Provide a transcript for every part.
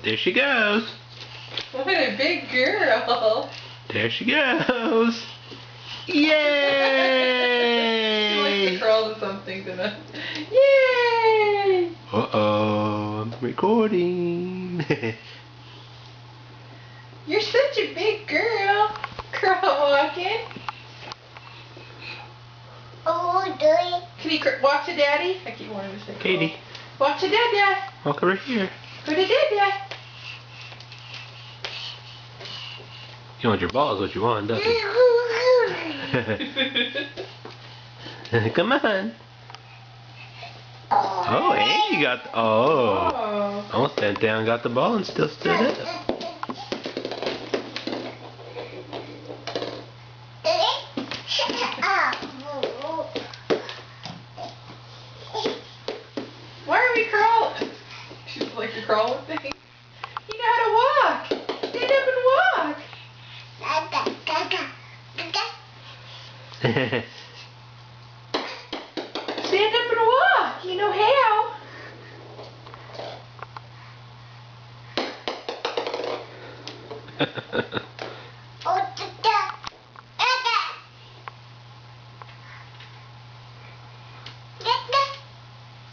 There she goes. What a big girl. There she goes. Yay! She likes to crawl to something tonight. Yay! Uh-oh, I'm recording. You're such a big girl. Crawl walking. Oh, doing. Can you walk to Daddy? I keep wanting to say Katie. Walk to Dada. Walk over here. Go to Dada. You want your ball is what you want, don't you? Come on. Oh, and you got Oh. almost bent down, got the ball, and still stood up. Why are we crawling? She's like a crawling thing. You know how to walk. Stand up and walk. Stand up and walk. You know how.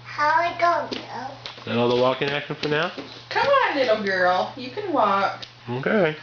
How I go? Is that all the walking action for now? Come on, little girl. You can walk. Okay.